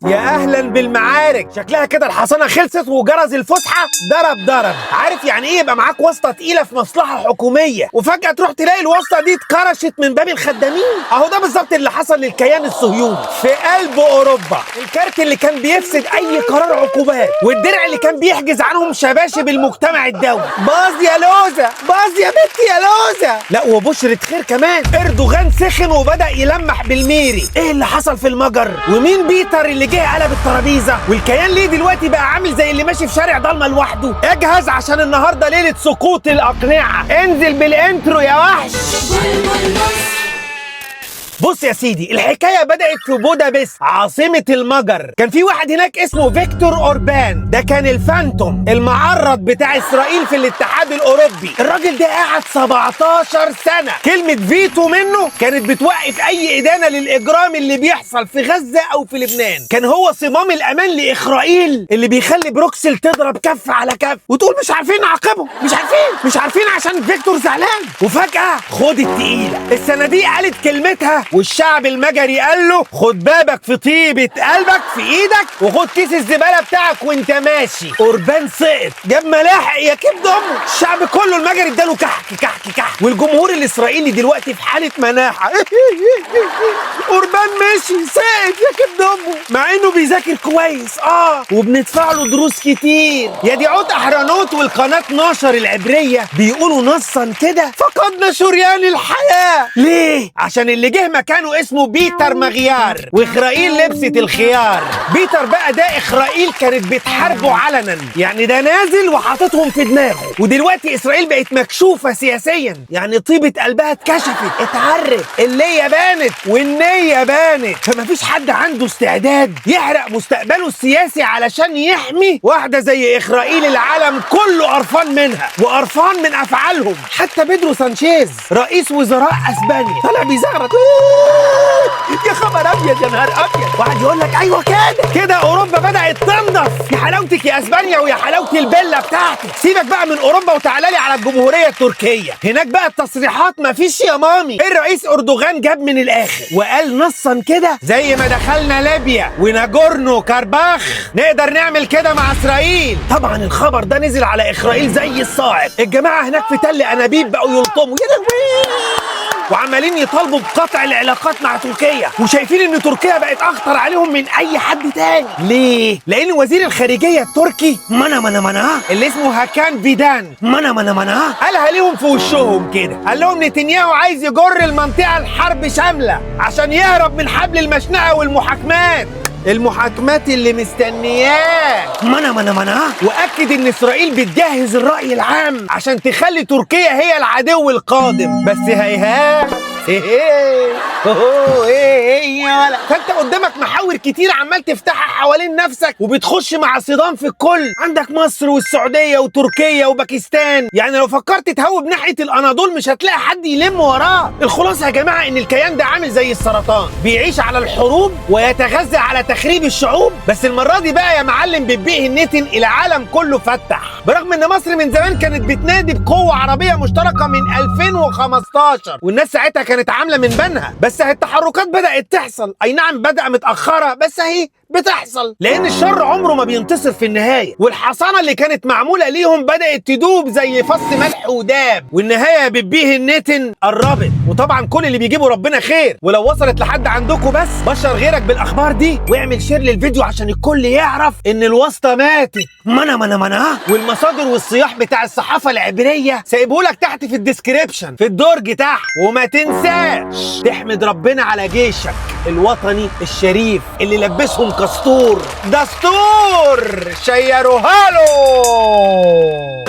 يا اهلا بالمعارك. شكلها كده الحصانه خلصت وجرس الفسحه ضرب. عارف يعني ايه يبقى معاك واسطه تقيله في مصلحه حكوميه وفجاه تروح تلاقي الواسطه دي اتكرشت من باب الخدامين؟ اهو ده بالظبط اللي حصل للكيان الصهيوني في قلب اوروبا. الكارت اللي كان بيفسد اي قرار عقوبات، والدرع اللي كان بيحجز عنهم شباشب المجتمع الدولي. باظ يا لوزه، باظ يا بنتي يا لوزه. لا وبشرة خير كمان، اردوغان سخن وبدا يلمح بالميري. ايه اللي حصل في المجر؟ ومين بيتر اللي جه قلب الترابيزه؟ والكيان ليه دلوقتي بقى عامل زي اللي ماشي في شارع ضلمه لوحده؟ اجهز عشان النهارده ليله سقوط الاقنعه. انزل بالانترو يا وحش. بص يا سيدي، الحكايه بدات في بودابست عاصمه المجر. كان في واحد هناك اسمه فيكتور اوربان، ده كان الفانتوم المعرض بتاع اسرائيل في الاتحاد الاوروبي. الراجل ده قعد 17 سنه. كلمه فيتو منه كانت بتوقف اي ادانه للاجرام اللي بيحصل في غزه او في لبنان. كان هو صمام الامان لاسرائيل اللي بيخلي بروكسل تضرب كف على كف وتقول مش عارفين نعاقبهم، مش عارفين عشان فيكتور زعلان. وفجاه خد التقيله، الصناديق قالت كلمتها والشعب المجري قال له خد بابك في طيبة قلبك في ايدك وخد كيس الزبالة بتاعك وانت ماشي. اوربان سقط، جاب ملاحق يا كبد امه. الشعب كله المجري اداله كحك. والجمهور الاسرائيلي دلوقتي في حالة مناحة. اوربان مشي سقط يا كبد امه، مع انه بيذاكر كويس وبندفع له دروس كتير. يا دي عود احرانوت والقناة 12 العبرية بيقولوا نصا كده فقدنا شريان الحياة. ليه؟ عشان اللي جه كانوا اسمه بيتر مغيار، وإسرائيل لبست الخيار. بيتر بقى ده إسرائيل كانت بتحاربه علنا، يعني ده نازل وحاططهم في دماغه. ودلوقتي إسرائيل بقت مكشوفة سياسيا، يعني طيبة قلبها اتكشفت، اتعرف، اللية بانت والنية بانت. فما فيش حد عنده استعداد يحرق مستقبله السياسي علشان يحمي واحدة زي إسرائيل. العالم كله قرفان منها وقرفان من أفعالهم. حتى بيدرو سانشيز رئيس وزراء أسبانيا طلع بيزغرط يا خبر ابيض يا نهار ابيض. واحد يقول لك ايوه كده اوروبا بدات تنضف. يا حلاوتك يا اسبانيا ويا حلاوه البله بتاعتك. سيبك بقى من اوروبا وتعالى لي على الجمهوريه التركيه. هناك بقى التصريحات مفيش يا مامي. الرئيس اردوغان جاب من الاخر وقال نصا كده زي ما دخلنا ليبيا وناجورنو كارباخ نقدر نعمل كده مع اسرائيل. طبعا الخبر ده نزل على اسرائيل زي الصاعق. الجماعه هناك في تل انابيب بقوا يلطموا يا لهوي وعمالين يطالبوا بقطع العلاقات مع تركيا، وشايفين ان تركيا بقت اخطر عليهم من اي حد تاني. ليه؟ لان وزير الخارجيه التركي منا اللي اسمه هاكان فيدان منا قالها ليهم في وشهم كده. قال لهم نتنياهو عايز يجر المنطقه لحرب شامله عشان يهرب من حبل المشنقه والمحاكمات اللي مستنياه. منا واكد ان اسرائيل بتجهز الراي العام عشان تخلي تركيا هي العدو القادم. بس هيهات فانت قدامك محاور كتير عمال تفتحها حوالين نفسك وبتخش مع صدام في الكل. عندك مصر والسعوديه وتركيا وباكستان. يعني لو فكرت تهوب ناحيه الاناضول مش هتلاقي حد يلم وراه. الخلاصه يا جماعه ان الكيان ده عامل زي السرطان، بيعيش على الحروب ويتغذى على تخريب الشعوب. بس المره دي بقى يا معلم بتبيع النتن العالم كله فتح. برغم ان مصر من زمان كانت بتنادي بقوه عربيه مشتركه من 2015 والناس ساعتها كانت عامله من بنها. بس التحركات بدات تحصل، اي نعم بدأ متاخره بس اهي بتحصل. لان الشر عمره ما بينتصر في النهايه، والحصانه اللي كانت معموله ليهم بدات تدوب زي فص ملح وداب. والنهايه بتبيه النتن قربت. وطبعا كل اللي بيجيبه ربنا خير، ولو وصلت لحد عندكم بس بشر غيرك بالاخبار دي واعمل شير للفيديو عشان الكل يعرف ان الواسطه ماتت. منا والمصادر والصياح بتاع الصحافه العبريه سايبهولك تحت في الديسكريبشن في الدرج تحت. وما تنساش تحمد ربنا على جيشك الوطني الشريف اللي لبسهم دستور شيروها له.